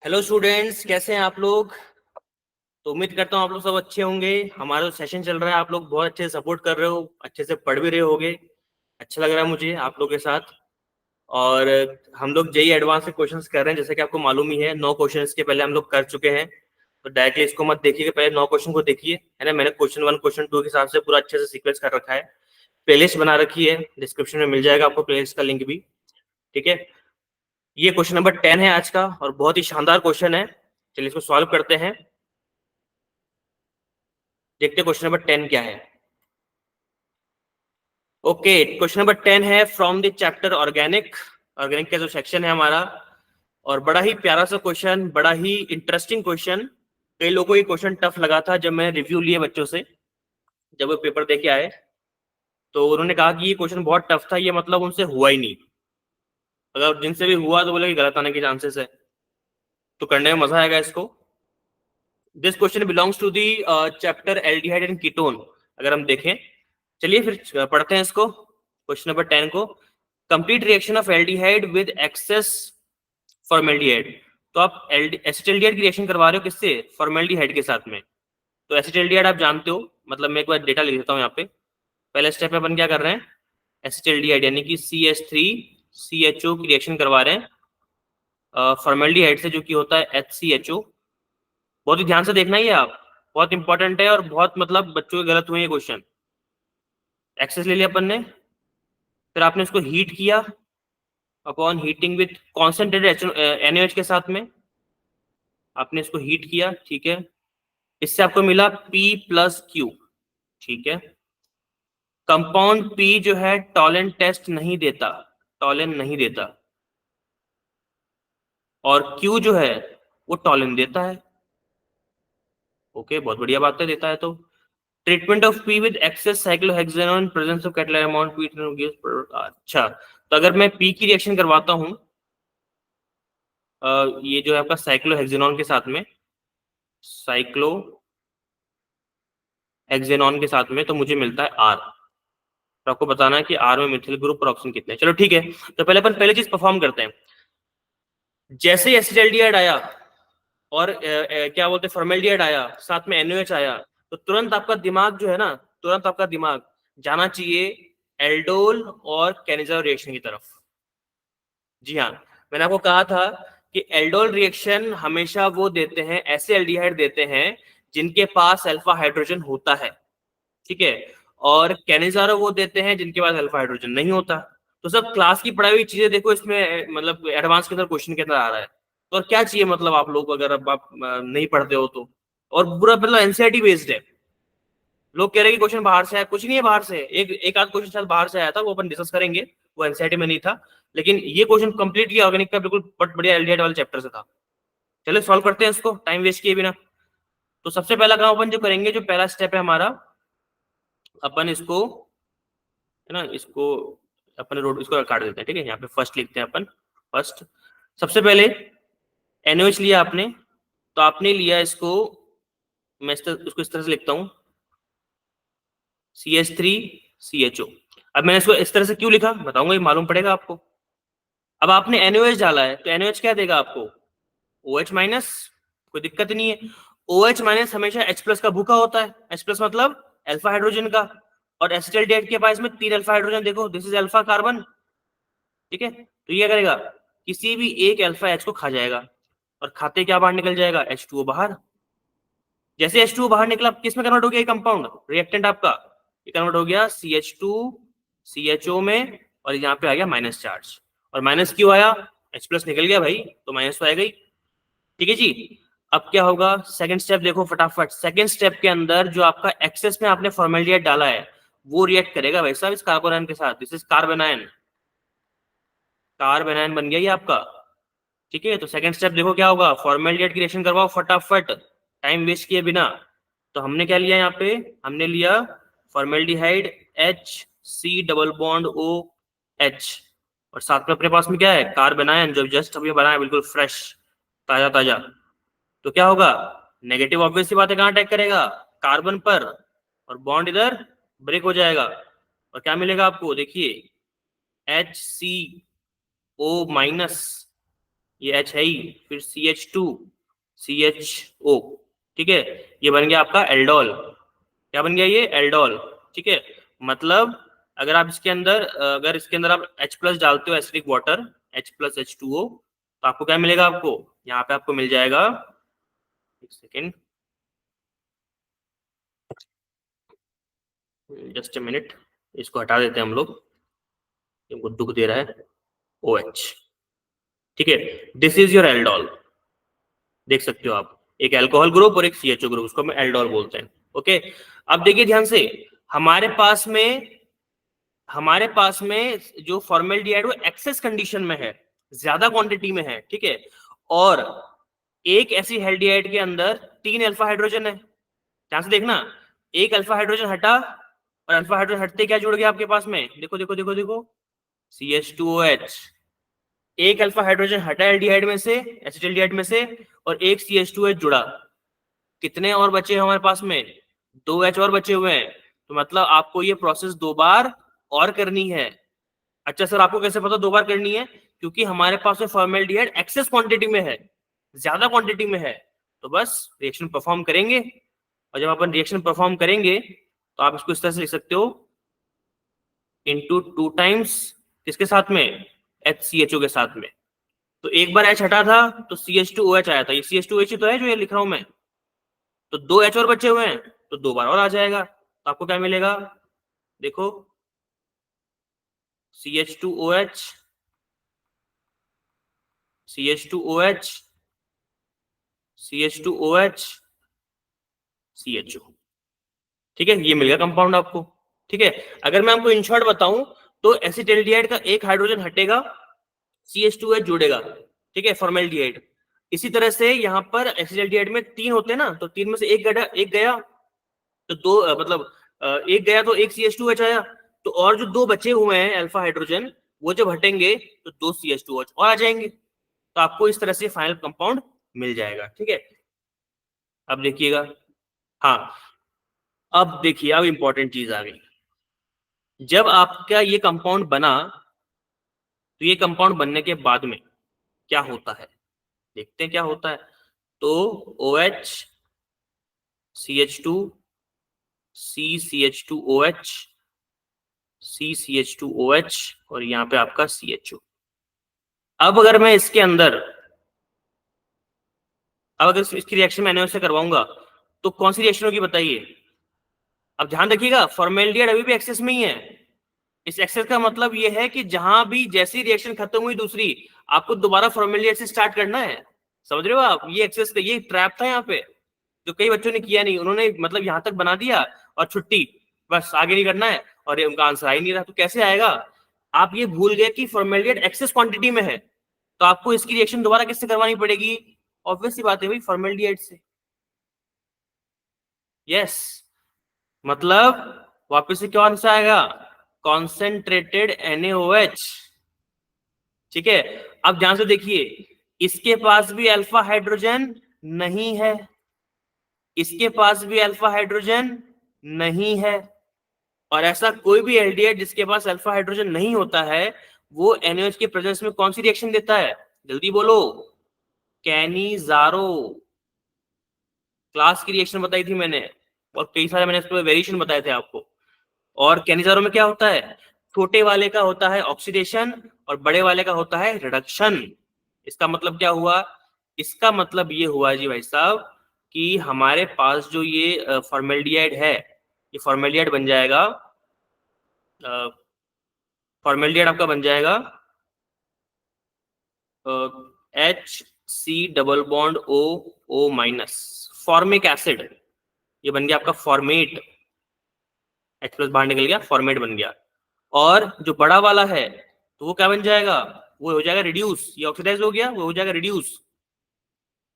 Hello students, कैसे हैं आप लोग। तो उम्मीद करता हूँ आप लोग सब अच्छे होंगे। हमारा जो सेशन चल रहा है आप लोग बहुत अच्छे से सपोर्ट कर रहे हो, अच्छे से पढ़ भी रहे होगे। अच्छा लग रहा है मुझे आप लोग के साथ। और हम लोग जेई एडवांस के क्वेश्चंस कर रहे हैं, जैसे कि आपको मालूम ही है 9 क्वेश्चन इसके पहले हम लोग कर चुके हैं। तो डायरेक्टली इसको मत देखिए, पहले 9 क्वेश्चन को देखिए, है ना। मैंने क्वेश्चन 1 क्वेश्चन 2 के हिसाब से पूरा अच्छे से सीक्वेंस कर रखा है। प्लेलिस्ट बना रखी है, डिस्क्रिप्शन में मिल जाएगा आपको प्लेलिस्ट का लिंक भी। ठीक है। ये क्वेश्चन नंबर 10 है आज का और बहुत ही शानदार क्वेश्चन है। चलिए इसको सॉल्व करते हैं। देखते हैं क्वेश्चन नंबर 10 क्या है। ओके, क्वेश्चन नंबर 10 है from the chapter organic. Organic का जो सेक्शन है हमारा, और बड़ा ही प्यारा सा क्वेश्चन, बड़ा ही इंटरेस्टिंग क्वेश्चन। कई लोगों को ये क्वेश्चन टफ लगा था जब मैं रिव्यू लिए बच्चों से, जब वो पेपर दे के आए, तो उन्होंने कहा कि ये क्वेश्चन बहुत टफ था, ये मतलब उनसे हुआ ही नहीं। अगर जिनसे भी हुआ तो बोले कि गलत आने के चांसेस है। तो करने में मजा आएगा इसको। This question belongs to the chapter aldehyde and ketone. अगर हम देखें, चलिए फिर पढ़ते हैं इसको, क्वेश्चन नंबर 10 को। Complete reaction of aldehyde with excess formaldehyde. तो आप एसिटाल्डिहाइड की रिएक्शन करवा रहे हो किससे? फॉर्मेल्डिहाइड के साथ में। तो एसिटाल्डिहाइड आप जानते हो, मतलब मैं एक बार डेटा लिख देता हूँ यहाँ पे। पहले स्टेप में अपन क्या कर रहे हैं, एसिटाल्डिहाइड यानी कि CH3CHO की रिएक्शन करवा रहे हैं फॉर्मेल्डिहाइड से, जो कि होता है HCHO। बहुत ही ध्यान से देखना ही है आप, बहुत इंपॉर्टेंट है और बहुत मतलब बच्चों के गलत हुए ये क्वेश्चन। एक्सेस ले लिया अपन ने, फिर आपने इसको हीट किया upon heating with concentrated NaOH के साथ में। आपने इसको हीट किया, ठीक है। इससे आपको मिला P+Q, ठीक है। कंपाउंड P जो है टॉलेंट टेस्ट नहीं देता, टॉलेंट नहीं देता, और Q जो है वो टॉलेंट देता है। ओके, बहुत बढ़िया बात है, देता है तो। Treatment of P with excess cyclohexanone presence of catalytic amount P. अच्छा, तो अगर मैं पी की रिएक्शन करवाता हूं ये जो है आपका साइक्लोहेक्सेनोन के साथ में, साइक्लोहेक्सेनोन के साथ में, तो मुझे मिलता है आर। तो आपको बताना है कि आर में मिथिल ग्रुप और ऑक्सीजन कितने हैं। चलो ठीक है, तो पहले अपन पहले चीज परफॉर्म करते हैं। जैसे ही एसिटाल्डिहाइड आया और क्या बोलते हैं फॉर्मेल्डिहाइड आया, साथ में NaOH आया, तो तुरंत आपका दिमाग जो है ना, तुरंत आपका दिमाग जाना चाहिए एल्डोल और कैनिजा रिएक्शन की तरफ। जी हाँ, मैंने आपको कहा था कि एल्डोल रिएक्शन हमेशा वो देते हैं, ऐसे एल्डिहाइड देते हैं जिनके पास अल्फा हाइड्रोजन होता है, ठीक है। और कैनिजारो वो देते हैं जिनके पास अल्फा हाइड्रोजन नहीं होता। तो सब क्लास की पढ़ाई हुई चीजें देखो इसमें, मतलब एडवांस के अंदर क्वेश्चन के अंदर आ रहा है। तो और क्या चाहिए, मतलब आप लोग अगर अब आप नहीं पढ़ते हो तो। और पूरा मतलब एनसीईआरटी बेस्ड है। लोग कह रहे हैं कि क्वेश्चन बाहर से आया, कुछ नहीं है बाहर से। एक आध क्वेश्चन शायद बाहर से आया था, वो अपन डिस्कस करेंगे, वो एनसीईआरटी में नहीं था। लेकिन ये क्वेश्चन कंप्लीटली ऑर्गेनिक का बिल्कुल बट बढ़िया एल्डिहाइड वाले चैप्टर से था। चलिए सॉल्व करते हैं इसको टाइम वेस्ट किए बिना। तो सबसे पहला काम अपन जो करेंगे, जो पहला स्टेप है हमारा, अपन इसको, है ना, इसको अपन रोड इसको काट देते हैं, ठीक है। यहाँ पे फर्स्ट लिखते हैं अपन, फर्स्ट। सबसे पहले NaOH लिया आपने, तो आपने लिया इसको, मैं इसको इस तरह से लिखता हूँ, CH3CHO। अब मैंने इसको इस तरह से क्यों लिखा बताऊंगा, ये मालूम पड़ेगा आपको। अब आपने NaOH डाला है, तो NaOH क्या देगा आपको? OH माइनस, कोई दिक्कत नहीं है। OH माइनस हमेशा H+ का भूखा होता है। H+ मतलब अल्फा हाइड्रोजन का, और एसिटाल्डिहाइड के पास में 3 अल्फा हाइड्रोजन, देखो दिस इज अल्फा कार्बन, ठीक है। तो ये करेगा, किसी भी एक अल्फा H को खा जाएगा, और खाते क्या बाहर निकल जाएगा? H2O बाहर। जैसे H2O बाहर निकला, किस में कन्वर्ट हो गया? कंपाउंड रिएक्टेंट आपका ये कन्वर्ट हो गया CH2CHO में, और यहाँ पे आ गया माइनस चार्ज। और माइनस क्यों आया? H+ निकल गया भाई, तो माइनस तो आएगा ही, ठीक है जी। अब क्या होगा, सेकंड स्टेप देखो फटाफट। सेकंड स्टेप के अंदर जो आपका एक्सेस में आपने फॉर्मेल्डिहाइड डाला है, वो रिएक्ट करेगा भाई साहब इस कार्बोनाइन के साथ। दिस इज कार्बोनाइन, कार्बोनाइन बन गया ये आपका, ठीक है। तो सेकंड स्टेप देखो क्या होगा, फॉर्मेल्डिहाइड की रिएक्शन करवाओ फटाफट, टाइम वेस्ट किए बिना। तो हमने क्या लिया यहाँ पे, हमने लिया formaldehyde HC double bond OH, और साथ में अपने पास में क्या है? कार्बोनाइन, जो जस्ट अभी बनाया, बिल्कुल फ्रेश, ताजा ताजा। तो क्या होगा, नेगेटिव ऑब्वियस सी बात है, कहाँ अटैक करेगा? कार्बन पर, और बॉन्ड इधर ब्रेक हो जाएगा। और क्या मिलेगा आपको? देखिए HCO माइनस, ये H है ही, फिर CH2 CHO, ठीक है, ये बन गया आपका एल्डोल। क्या बन गया ये? एल्डोल, ठीक है। मतलब अगर आप इसके अंदर अगर इसके अंदर आप H+ डालते हो, एसिडिक वाटर, H+H2O, तो आपको क्या मिलेगा? आपको यहाँ पे आपको मिल जाएगा, एक सेकेंड, जस्ट ए मिनट, इसको हटा देते हैं हम लोग, ये मुझको दुख दे रहा है। OH, ठीक है, दिस इज योर एल्डोल। देख सकते हो आप, एक अल्कोहल ग्रुप और एक CHO ग्रुप, उसको हम एल्डोल बोलते हैं। ओके, अब देखिए ध्यान से, हमारे पास में हमारे पास में जो फॉर्मेल्डिहाइड वो एक्सेस कंडीशन में है, ज्यादा क्वांटिटी में है, ठीक है, और एक ऐसी एल्डिहाइड के अंदर 3 अल्फा हाइड्रोजन है। ध्यान से देखना, एक अल्फा हाइड्रोजन हटा, और अल्फा हाइड्रोजन हटते क्या जुड़ गया आपके पास में? देखो देखो देखो देखो, CH2OH। एक अल्फा हाइड्रोजन हटा एल्डिहाइड में से, एसिटाल्डिहाइड में से, और एक CH2OH जुड़ा। कितने और बचे हमारे पास में? 2H और बचे हुए हैं। तो मतलब आपको ये प्रोसेस 2 बार और करनी है। अच्छा सर, आपको कैसे पता 2 बार करनी है? क्योंकि हमारे पास में फॉर्मेल्डिहाइड एक्सेस क्वांटिटी में है, ज्यादा क्वांटिटी में है, तो बस रिएक्शन परफॉर्म करेंगे। और जब अपन रिएक्शन परफॉर्म करेंगे तो आप इसको इस तरह से लिख सकते हो, इनटू 2 टाइम्स किसके साथ में? HCHO के साथ में। तो एक बार H हटा था तो CH2OH आया था, ये CH2OH ही तो है जो ये लिख रहा हूं मैं। तो 2 H और बचे हुए हैं, तो 2 बार और आ जाएगा, तो आपको क्या मिलेगा? देखो, CH2OH CH2OH CH2OH CHO, ठीक है, ये मिल गया कंपाउंड आपको। ठीक है, अगर मैं आपको इन शॉर्ट बताऊं तो एसिटाल्डिहाइड का एक हाइड्रोजन हटेगा, CH2H जुड़ेगा, ठीक है, फॉर्मेल्डिहाइड। इसी तरह से यहाँ पर एसिटाल्डिहाइड में 3 होते हैं ना, तो 3 में से एक गया तो 2 मतलब एक गया तो एक CH2H आया, तो और जो 2 बचे हुए हैं अल्फा हाइड्रोजन, वो जब हटेंगे तो 2 CH2OH और आ जाएंगे, तो आपको इस तरह से फाइनल कंपाउंड मिल जाएगा। ठीक है, अब देखिएगा, हाँ, अब देखिए, अब इंपॉर्टेंट चीज आ गई। जब आपका ये कंपाउंड बना, तो ये कंपाउंड बनने के बाद में क्या होता है, देखते हैं क्या होता है। तो OH CH2 CH2OH CH2OH और यहाँ पे आपका CHO। अब अगर मैं इसके अंदर, अब अगर इसकी रिएक्शन मैं NaOH से करवाऊंगा तो कौन सी रिएक्शन होगी बताइए? अब ध्यान रखिएगा, फॉर्मेल्डिहाइड अभी भी एक्सेस में ही है। इस एक्सेस का मतलब ये है कि जहां भी जैसी रिएक्शन खत्म हुई दूसरी, आपको दोबारा फॉर्मेल्डिहाइड से स्टार्ट करना है। समझ रहे हो आप? ये एक्सेस का ये ट्रैप था यहाँ पे, जो कई बच्चों ने किया नहीं, उन्होंने मतलब यहाँ तक बना दिया और छुट्टी, बस आगे नहीं करना है, और उनका आंसर आ ही नहीं रहा। तो कैसे आएगा? आप ये भूल गए कि फॉर्मेल्डिहाइड एक्सेस क्वांटिटी में है, तो आपको इसकी रिएक्शन दोबारा किससे करवानी पड़ेगी? ऑब्वियस सी बात है भाई, फॉर्मेल्डिहाइड से। यस, मतलब वापस से क्या आंसर आएगा? Concentrated NaOH। ठीक है, अब ध्यान से देखिए, इसके पास भी अल्फा हाइड्रोजन नहीं है, इसके पास भी अल्फा हाइड्रोजन नहीं है, और ऐसा कोई भी एल्डिहाइड जिसके पास अल्फा हाइड्रोजन नहीं होता है, वो NaOH के प्रेजेंस में कौन सी रिएक्शन देता है? जल्दी बोलो। कैनिजारो। क्लास की रिएक्शन बताई थी मैंने, और कई सारे मैंने इस पर वेरिएशन बताए थे आपको। और कैनिजारो में क्या होता है? छोटे वाले का होता है ऑक्सीडेशन और बड़े वाले का होता है रिडक्शन। इसका मतलब क्या हुआ? इसका मतलब ये हुआ जी भाई साहब कि हमारे पास जो ये फॉर्मेल्डिहाइड है, ये फॉर्मेल्डिहाइड बन जाएगा, फॉर्मेल्डिहाइड आपका बन जाएगा HC double bond O formic acid, ये बन गया आपका फॉर्मेट, H+ बाहर निकल गया, फॉर्मेट बन गया। और जो बड़ा वाला है तो वो क्या बन जाएगा? वो हो जाएगा रिड्यूस, ये ऑक्सीडाइज हो गया, वो हो जाएगा रिड्यूस।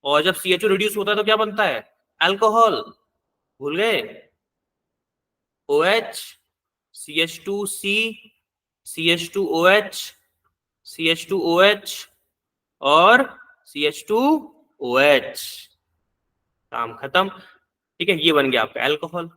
और जब CHO रिड्यूस होता है तो क्या बनता है? अल्कोहल। भूल गए? OH CH2C CH2OH CH2OH और CH2OH, काम खत्म। ठीक है, ये बन गया आपका अल्कोहल।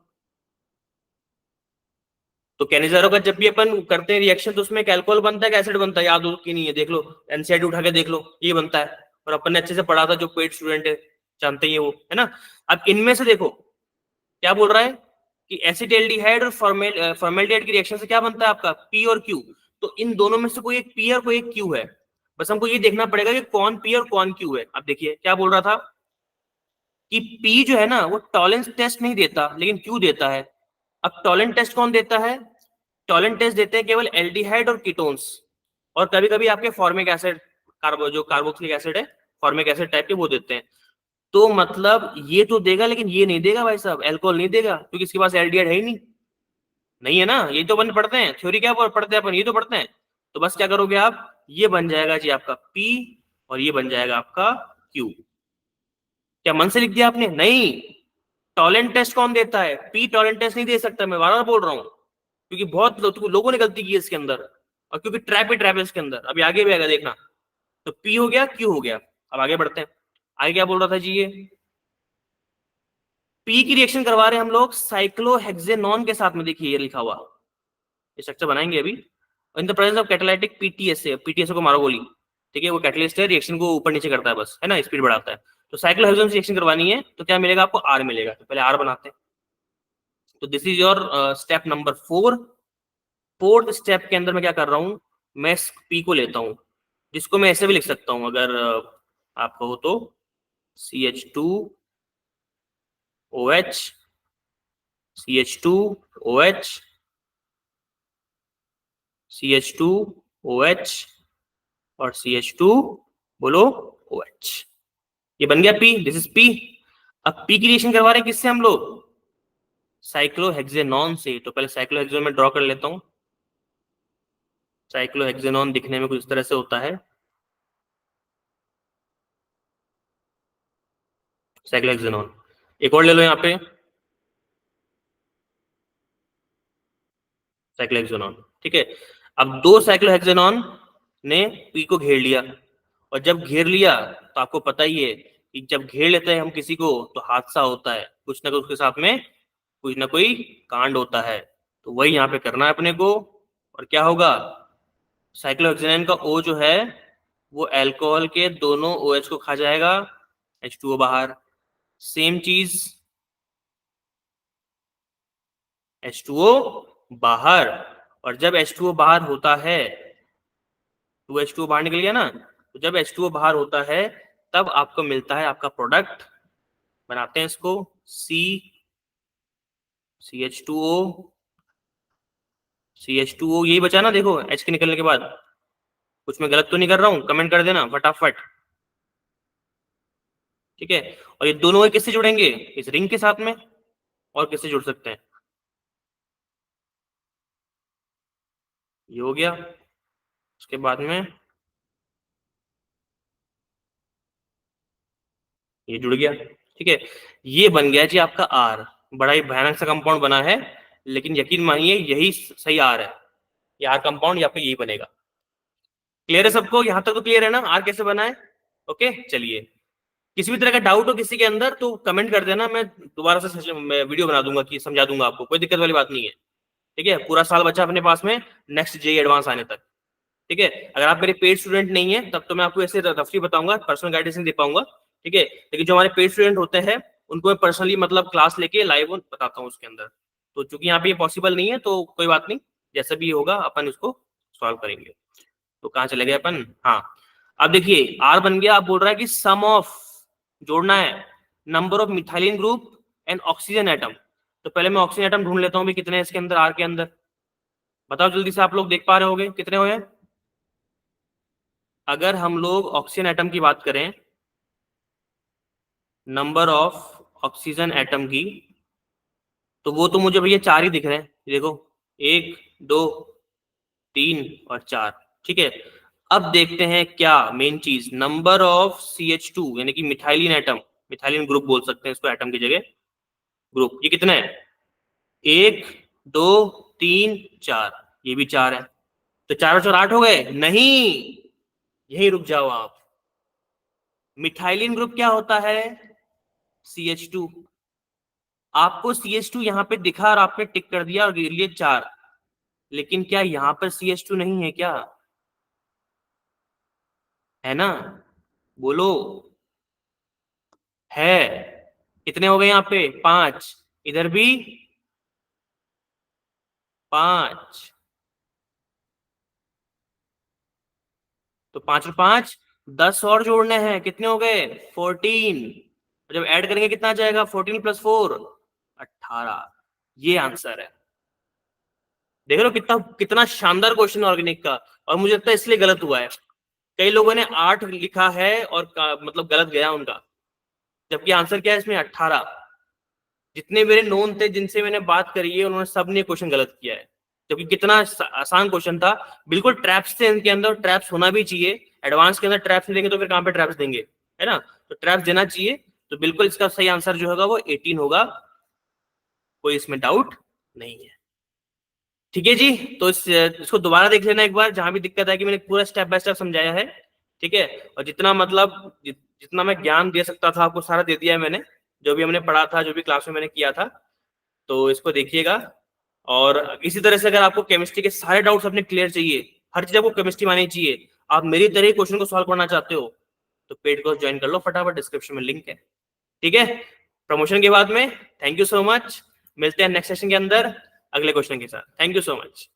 तो कैनिजारो का जब भी अपन करते हैं रिएक्शन तो उसमें एक अल्कोहल बनता है कि एसिड बनता है, याद हो कि नहीं है, देख लो एनसीईआरटी उठा के देख लो, ये बनता है। और अपन ने अच्छे से पढ़ा था, जो पेड स्टूडेंट है जानते ही है वो, है ना। अब इनमें से देखो क्या बोल रहा है कि एसिटाल्डिहाइड और फॉर्मेल्डिहाइड की रिएक्शन से क्या बनता है आपका पी और क्यू। तो इन दोनों में से कोई एक पी और कोई एक क्यू है, बस हमको ये देखना पड़ेगा कि कौन पी और कौन क्यू है। अब देखिए क्या बोल रहा था कि पी जो है ना वो टॉलेंस टेस्ट नहीं देता लेकिन क्यू देता है। अब टॉलेंट टेस्ट कौन देता है, टॉलेंट टेस्ट देते हैं केवल एल्डिहाइड और कीटोन्स, और कभी कभी आपके फॉर्मिक एसिड, जो कार्बोक्सिलिक एसिड है, फॉर्मिक एसिड टाइप के वो देते हैं। तो मतलब ये तो देगा लेकिन ये नहीं देगा भाई साहब, अल्कोहल नहीं देगा, क्योंकि इसके पास एल्डिहाइड है ही नहीं, नहीं है ना। ये तो अपन पढ़ते हैं थ्योरी, क्या पढ़ते हैं अपन, ये तो पढ़ते हैं। तो बस क्या करोगे आप, ये बन जाएगा जी आपका पी और ये बन जाएगा आपका क्यू। क्या मन से लिख दिया आपने, नहीं। टॉलेंट टेस्ट कौन देता है, पी टॉलेंट टेस्ट नहीं दे सकता, मैं बार बार बोल रहा हूं, क्योंकि बहुत लोगों ने गलती की है इसके अंदर, और क्योंकि ट्रैप ही ट्रैप है इसके अंदर। अभी आगे भी आएगा देखना। तो पी हो गया, क्यू हो गया। अब आगे बढ़ते हैं, आगे क्या बोल रहा था जी, ये पी की रिएक्शन करवा रहे हैं हम लोग साइक्लोहेक्सेनॉन के साथ में, देखिए ये लिखा हुआ, ये स्ट्रक्चर बनाएंगे अभी। In the presence of catalytic PTSA, PTSA को मारो गोली, ठीक है, वो कैटलिस्ट है, रिएक्शन को ऊपर नीचे करता है बस, है ना, स्पीड बढ़ाता है। तो साइक्लोहेक्सेन से रिएक्शन करवानी है तो क्या मिलेगा आपको, आर मिलेगा। तो पहले आर बनाते हैं। तो this is your step number 4। Fourth step के अंदर मैं क्या कर रहा हूं, मैं पी को लेता हूं, जिसको मैं ऐसे भी लिख सकता हूं अगर आप कहो तो, CH2OH, CH2OH, CH2OH और CH2 बोलो OH, ये बन गया पी, दिस इज पी। अब पी की रिएक्शन करवा रहे हैं किससे हम लोग, साइक्लोहेक्सेनॉन से। तो पहले साइक्लोहेक्सेनॉन में ड्रॉ कर लेता हूं। साइक्लोहेक्सेनॉन दिखने में कुछ इस तरह से होता है, साइक्लोहेक्सेनॉन। एक और ले लो यहाँ पे, साइक्लोहेक्सेनॉन, ठीक है। अब दो साइक्लोहेक्सेनॉन ने पी को घेर लिया, और जब घेर लिया तो आपको पता ही है कि जब घेर लेते हैं हम किसी को तो हादसा होता है, कुछ ना कुछ उसके साथ में कुछ ना कोई कांड होता है। तो वही यहाँ पे करना है अपने को। और क्या होगा, साइक्लोहेक्सेनॉन का O जो है वो अल्कोहल के दोनों OH को खा जाएगा, H2O बाहर। सेम चीज H2O बाहर, और जब H2O बाहर होता है, 2H2O बाहर निकल गया ना, तो जब H2O बाहर होता है तब आपको मिलता है आपका प्रोडक्ट, बनाते हैं इसको, CH2O, CH2O, यही बचा ना, देखो H के निकलने के बाद। कुछ मैं गलत तो नहीं कर रहा हूं, कमेंट कर देना फटाफट, ठीक है। और ये दोनों किससे जुड़ेंगे, इस रिंग के साथ में, और किससे जुड़ सकते हैं, ये हो गया। उसके बाद में ये जुड़ गया, ठीक है। ये बन गया जी आपका आर। बड़ा ही भयानक सा कंपाउंड बना है, लेकिन यकीन मानिए यही सही आर है, ये आर कंपाउंड यहाँ पे यही बनेगा। क्लियर है सबको, यहां तक तो क्लियर है ना, आर कैसे बना है। ओके चलिए, किसी भी तरह का डाउट हो किसी के अंदर तो कमेंट कर देना, मैं दोबारा से मैं वीडियो बना दूंगा कि समझा दूंगा आपको, कोई दिक्कत वाली बात नहीं है, ठीक है। पूरा साल बचा अपने पास में नेक्स्ट जेईई एडवांस आने तक, ठीक है। अगर आप मेरे पेड स्टूडेंट नहीं है तब तो मैं आपको ऐसे रफली बताऊंगा, पर्सनल गाइडेंस नहीं दे पाऊंगा, ठीक है। लेकिन जो हमारे पेड स्टूडेंट होते हैं उनको मैं पर्सनली मतलब क्लास लेके लाइव बताता हूँ उसके अंदर। तो चूंकि यहाँ पे ये पॉसिबल नहीं है तो कोई बात नहीं, जैसा भी होगा अपन इसको सॉल्व करेंगे। तो कहाँ चले गए अपन, हाँ। अब देखिए आर बन गया, आप बोल रहा है कि सम ऑफ, जोड़ना है, number of methylene group and oxygen atom. तो पहले मैं ऑक्सीजन एटम ढूंढ लेता हूँ भी कितने हैं इसके अंदर, आर के अंदर। बताओ जल्दी से, आप लोग देख पा रहे होगे कितने हुए हैं। अगर हम लोग ऑक्सीजन एटम की बात करें, नंबर ऑफ ऑक्सीजन एटम की, तो वो तो मुझे भैया 4 ही दिख रहे हैं, देखो 1 2 3 और 4, ठीक है। अब देखते हैं क्या मेन चीज, नंबर ऑफ CH2 यानी कि मिथाइलिन एटम, मिथाइलिन ग्रुप बोल सकते हैं इसको एटम की जगह, ग्रुप, ये कितना है, 1 2 3 4, ये भी 4 है। तो 4 और 4 8 हो गए, नहीं, यही रुक जाओ आप। मिथाइलिन ग्रुप क्या होता है, CH2। आपको CH2 यहाँ पे दिखा और आपने टिक कर दिया और गिर लिए 4, लेकिन क्या यहाँ पर CH2 नहीं है क्या? है ना? बोलो। है। कितने हो गए यहाँ पे? 5। इधर भी 5। तो 5 और 5, 10 और जोड़ने हैं। कितने हो गए? 14। जब ऐड करेंगे कितना आ जाएगा? 14 + 4 18। ये आंसर है। देख लो कितना कितना शानदार क्वेश्चन ऑर्गेनिक का। और मुझे लगता है इसलिए गलत हुआ है। कई लोगों ने 8 लिखा है और मतलब गलत गया उनका, जबकि आंसर क्या है इसमें? 18। जितने मेरे नोन थे जिनसे मैंने बात करी है उन्होंने सबने क्वेश्चन गलत किया है, जबकि कितना आसान क्वेश्चन था। बिल्कुल ट्रैप्स थे इनके अंदर, ट्रैप्स होना भी चाहिए। एडवांस के अंदर ट्रैप्स नहीं देंगे तो फिर कहां पे ट्रैप्स देंगे, है ना? तो ट्रैप्स देना चाहिए। तो बिल्कुल इसका सही आंसर जो होगा वो 18 होगा, कोई इसमें डाउट नहीं है। ठीक है जी। तो इसको दोबारा देख लेना एक बार, जहां भी दिक्कत है कि मैंने पूरा स्टेप बाय स्टेप समझाया है। ठीक है। और जितना मतलब जितना मैं ज्ञान दे सकता था आपको सारा दे दिया है मैंने, जो भी हमने पढ़ा था, जो भी क्लास में मैंने किया था। तो इसको देखिएगा। और इसी तरह से अगर आपको केमिस्ट्री के सारे डाउट्स अपने क्लियर चाहिए, हर चीज आपको केमिस्ट्री में आनी चाहिए, आप मेरी तरह क्वेश्चन को सॉल्व करना चाहते हो, तो पेड कोर्स ज्वाइन कर लो फटाफट, डिस्क्रिप्शन में लिंक है। ठीक है। प्रमोशन के बाद में थैंक यू सो मच। मिलते हैं नेक्स्ट सेशन के अंदर अगले क्वेश्चन के साथ। Thank you so much.